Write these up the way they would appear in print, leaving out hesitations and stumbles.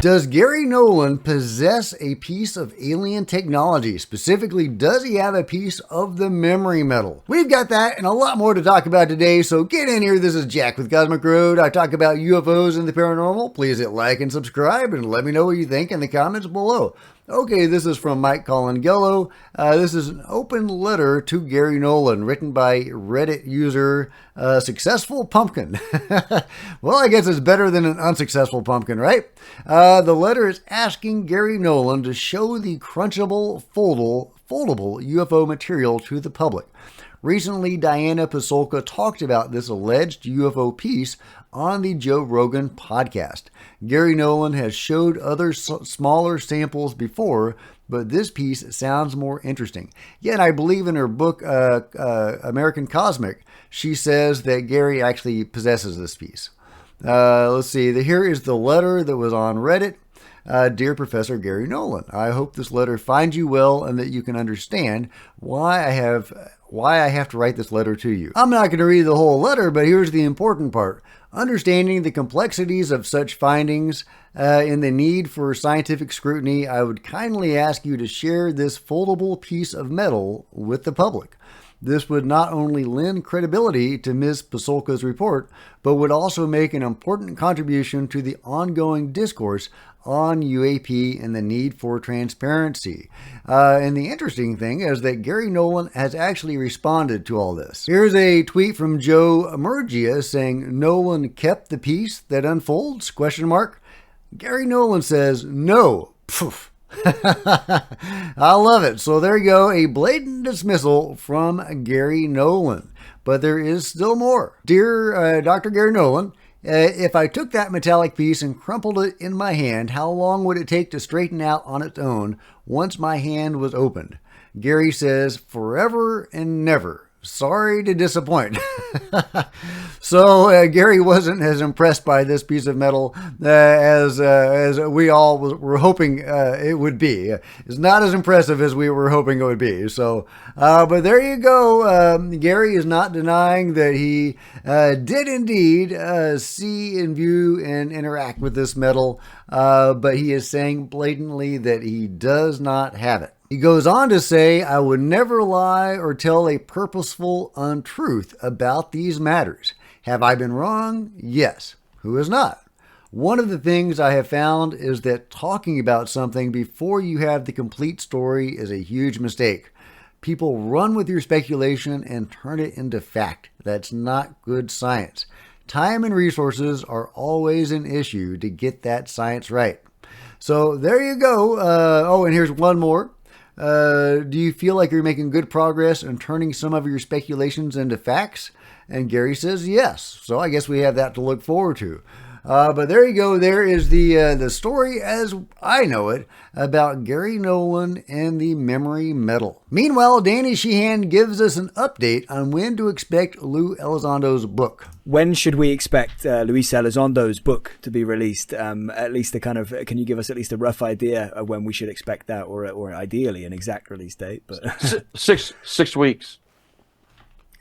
Does Garry Nolan possess a piece of alien technology? Specifically, does he have a piece of the memory metal? We've got that and a lot more to talk about today, so get in here. This is Jack with Cosmic Road. I talk about UFOs and the paranormal. Please hit like and subscribe and let me know what you think in the comments below. Okay, this is from Mike Colangello. This is an open letter to Garry Nolan written by Reddit user Successful Pumpkin. Well, I guess it's better than an unsuccessful pumpkin, right? The letter is asking Garry Nolan to show the crunchable, foldable UFO material to the public. Recently, Diana Pasulka talked about this alleged UFO piece on the Joe Rogan podcast. Garry Nolan has showed other smaller samples before, but this piece sounds more interesting. Yet I believe in her book, American Cosmic, she says that Garry actually possesses this piece. Let's see. Here is the letter that was on Reddit. Dear Professor Garry Nolan, I hope this letter finds you well and that you can understand why I have to write this letter to you. I'm not going to read the whole letter, but here's the important part. Understanding the complexities of such findings and the need for scientific scrutiny, I would kindly ask you to share this foldable piece of metal with the public. This would not only lend credibility to Ms. Pasulka's report, but would also make an important contribution to the ongoing discourse on U.A.P. and the need for transparency. And the interesting thing is that Garry Nolan has actually responded to all this. Here's a tweet from Joe Emergia saying, Nolan kept the piece that unfolds? ? Garry Nolan says, no. Poof. I love it. So there you go, a blatant dismissal from Garry Nolan. But there is still more. Dear Dr. Garry Nolan, if I took that metallic piece and crumpled it in my hand, how long would it take to straighten out on its own once my hand was opened? Garry says, forever and never. Sorry to disappoint. So Garry wasn't as impressed by this piece of metal as we all were hoping it would be. It's not as impressive as we were hoping it would be. So, but there you go. Garry is not denying that he did indeed see and view and interact with this metal, but he is saying blatantly that he does not have it. He goes on to say, I would never lie or tell a purposeful untruth about these matters. Have I been wrong? Yes. Who has not? One of the things I have found is that talking about something before you have the complete story is a huge mistake. People run with your speculation and turn it into fact. That's not good science. Time and resources are always an issue to get that science right. So there you go. Oh, and here's one more. Do you feel like you're making good progress in turning some of your speculations into facts? And Garry says yes. So I guess we have that to look forward to. But there you go. There is the story as I know it about Garry Nolan and the memory metal. Meanwhile, Danny Sheehan gives us an update on when to expect Lou Elizondo's book. When should we expect Luis Elizondo's book to be released? At least can you give us at least a rough idea of when we should expect that, or ideally an exact release date? But 6 weeks.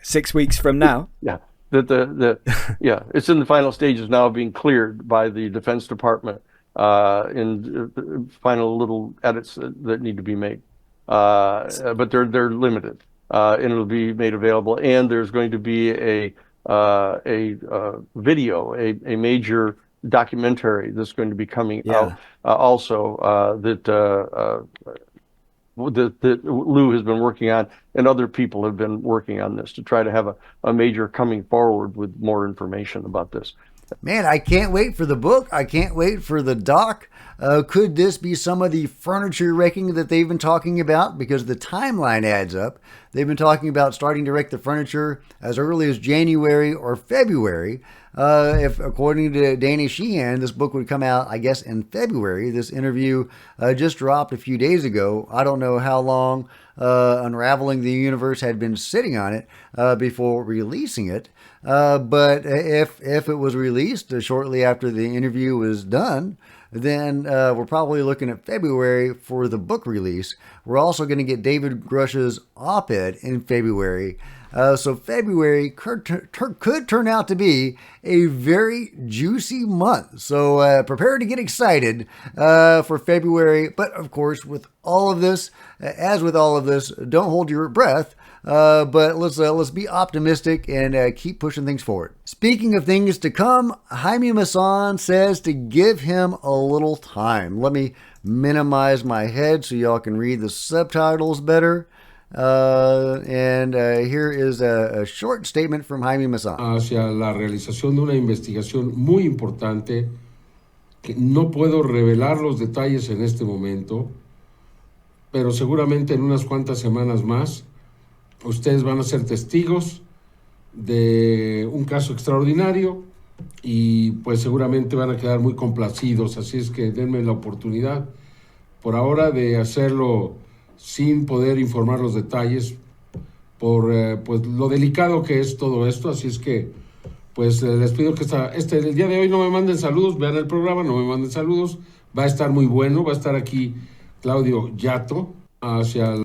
6 weeks from now. Yeah. Yeah, it's in the final stages now of being cleared by the Defense Department in final little edits that need to be made. But they're limited, and it'll be made available. And there's going to be a video, a major documentary that's going to be coming out also that Lou has been working on, and other people have been working on this to try to have a major coming forward with more information about this. Man, I can't wait for the book. I can't wait for the doc. Could this be some of the furniture wrecking that they've been talking about? Because the timeline adds up. They've been talking about starting to wreck the furniture as early as January or February. If, according to Danny Sheehan, this book would come out, I guess, in February. This interview just dropped a few days ago. I don't know how long Unraveling the Universe had been sitting on it before releasing it. But if it was released shortly after the interview was done, then we're probably looking at February for the book release. We're also going to get David Grush's op-ed in February. So February could turn out to be a very juicy month. So prepare to get excited for February. But of course, with all of this, as with all of this, don't hold your breath. But let's be optimistic and keep pushing things forward. Speaking of things to come, Hae Masan says to give him a little time. Let me minimize my head so y'all can read the subtitles better. Here is a short statement from Hae Masan. Hacia la realización de una investigación muy importante que no puedo revelar los detalles en este momento, pero seguramente en unas cuantas semanas más ustedes van a ser testigos de un caso extraordinario y pues seguramente van a quedar muy complacidos, así es que denme la oportunidad por ahora de hacerlo sin poder informar los detalles por pues lo delicado que es todo esto, así es que pues les pido que el día de hoy no me manden saludos, vean el programa, no me manden saludos, va a estar muy bueno, va a estar aquí Claudio Yato hacia...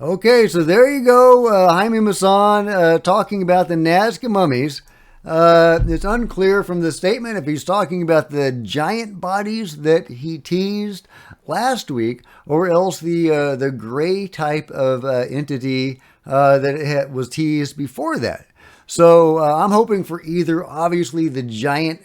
Okay, so there you go, Hae Masan talking about the Nazca mummies. It's unclear from the statement if he's talking about the giant bodies that he teased last week, or else the gray type of entity that was teased before that. So I'm hoping for either, obviously, a giant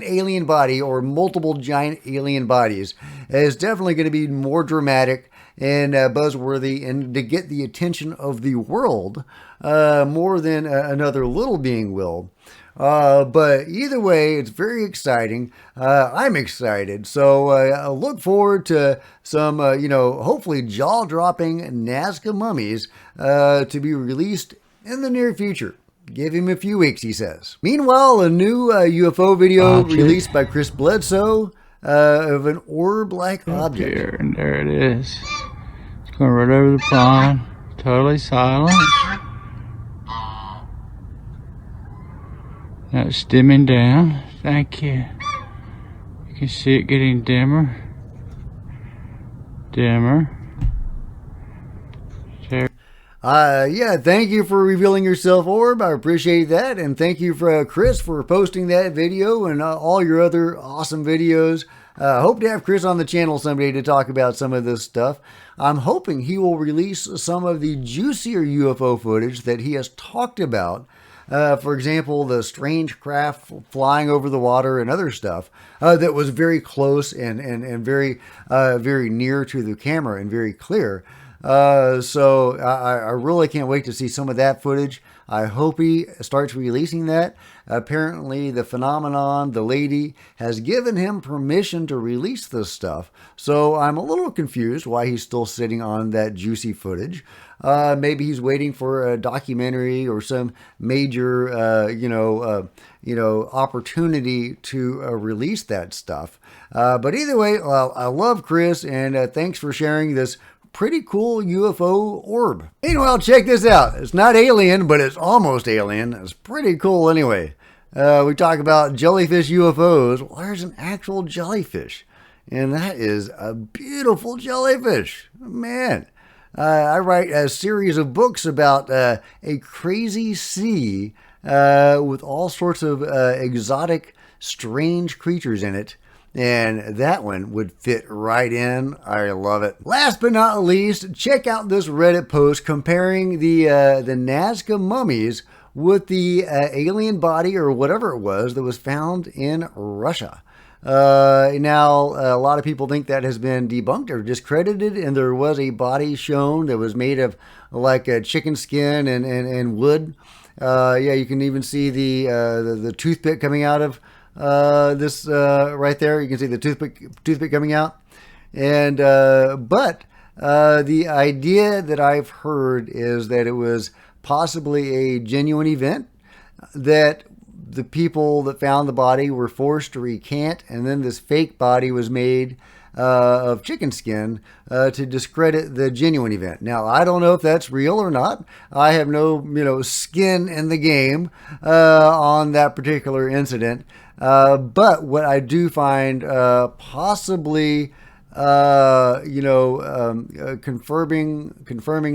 alien body or multiple giant alien bodies. It's definitely going to be more dramatic and buzzworthy, and to get the attention of the world more than another little being will. But either way, it's very exciting. I'm excited. So I look forward to some, hopefully jaw-dropping Nazca mummies to be released in the near future. Give him a few weeks, he says. Meanwhile, a new UFO video released by Chris Bledsoe of an orb-like object. Here, and there it is. It's going right over the pond. Totally silent. Now it's dimming down. Thank you. You can see it getting dimmer. Dimmer. Thank you for revealing yourself, Orb. I appreciate that. And thank you for Chris for posting that video and all your other awesome videos. Hope to have Chris on the channel someday to talk about some of this stuff. I'm hoping he will release some of the juicier UFO footage that he has talked about. For example, the strange craft flying over the water and other stuff that was very close and very near to the camera and very clear. So I really can't wait to see some of that footage. I hope he starts releasing that. Apparently, the phenomenon, the lady, has given him permission to release this stuff. So I'm a little confused why he's still sitting on that juicy footage. Maybe he's waiting for a documentary or some major, opportunity to release that stuff. But either way, I love Chris, and thanks for sharing this pretty cool UFO orb. Meanwhile, check this out. It's not alien, but it's almost alien. It's pretty cool anyway. We talk about jellyfish UFOs. Well, there's an actual jellyfish, and that is a beautiful jellyfish. Man, I write a series of books about a crazy sea with all sorts of exotic, strange creatures in it. And that one would fit right in. I love it. Last but not least, check out this Reddit post comparing the Nazca mummies with the alien body or whatever it was that was found in Russia. Now, a lot of people think that has been debunked or discredited, and there was a body shown that was made of like a chicken skin and wood. You can even see the toothpick coming out of this right there. You can see the toothpick coming out. And but the idea that I've heard is that it was possibly a genuine event, that the people that found the body were forced to recant, and then this fake body was made of chicken skin to discredit the genuine event. Now, I don't know if that's real or not. I have no skin in the game on that particular incident. But what I do find possibly confirming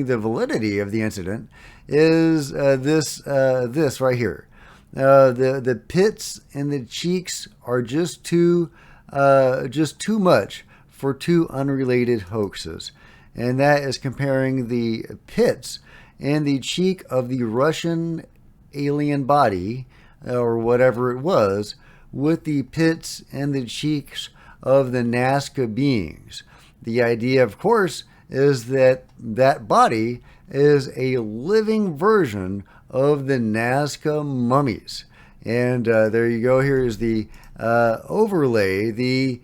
the validity of the incident is this right here. The pits and the cheeks are just too much for two unrelated hoaxes, and that is comparing the pits and the cheek of the Russian alien body or whatever it was with the pits and the cheeks of the Nazca beings. The idea, of course, is that that body is a living version of the Nazca mummies. And there you go. Here is the overlay, the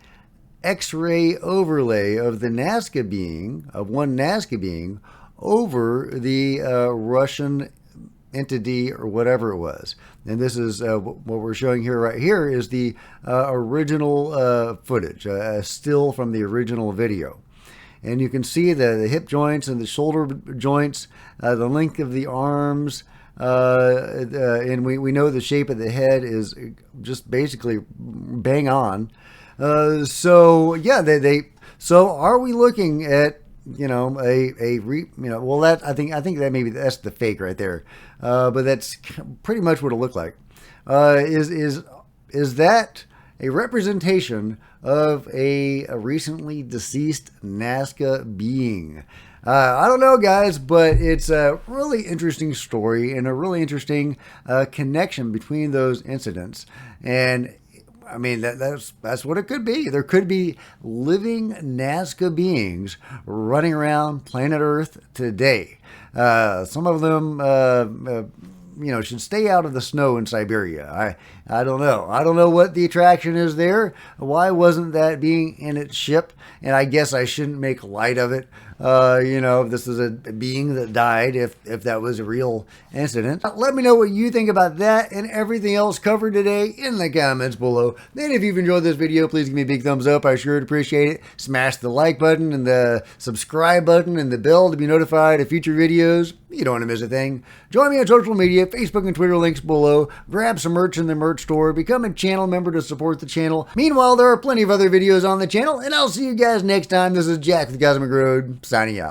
X-ray overlay of the Nazca being, of one Nazca being, over the Russian entity or whatever it was. And this is what we're showing here right here is the original footage, still from the original video. And you can see the hip joints and the shoulder joints, the length of the arms, and we know the shape of the head is just basically bang on. So yeah, so are we looking at well, that I think that maybe that's the fake right there, but that's pretty much what it looked like. Is that a representation of a recently deceased Nazca being? I don't know, guys, but it's a really interesting story and a really interesting connection between those incidents. And I mean, that's what it could be. There could be living Nazca beings running around planet Earth today. Some of them, should stay out of the snow in Siberia. I don't know. I don't know what the attraction is there. Why wasn't that being in its ship? And I guess I shouldn't make light of it. This is a being that died, if that was a real incident. Let me know what you think about that and everything else covered today in the comments below. And if you've enjoyed this video, please give me a big thumbs up. I sure would appreciate it. Smash the like button and the subscribe button and the bell to be notified of future videos. You don't want to miss a thing. Join me on social media, Facebook and Twitter, links below. Grab some merch in the merch store. Become a channel member to support the channel. Meanwhile, there are plenty of other videos on the channel, and I'll see you guys next time. This is Jack with Cosmic Road, signing out.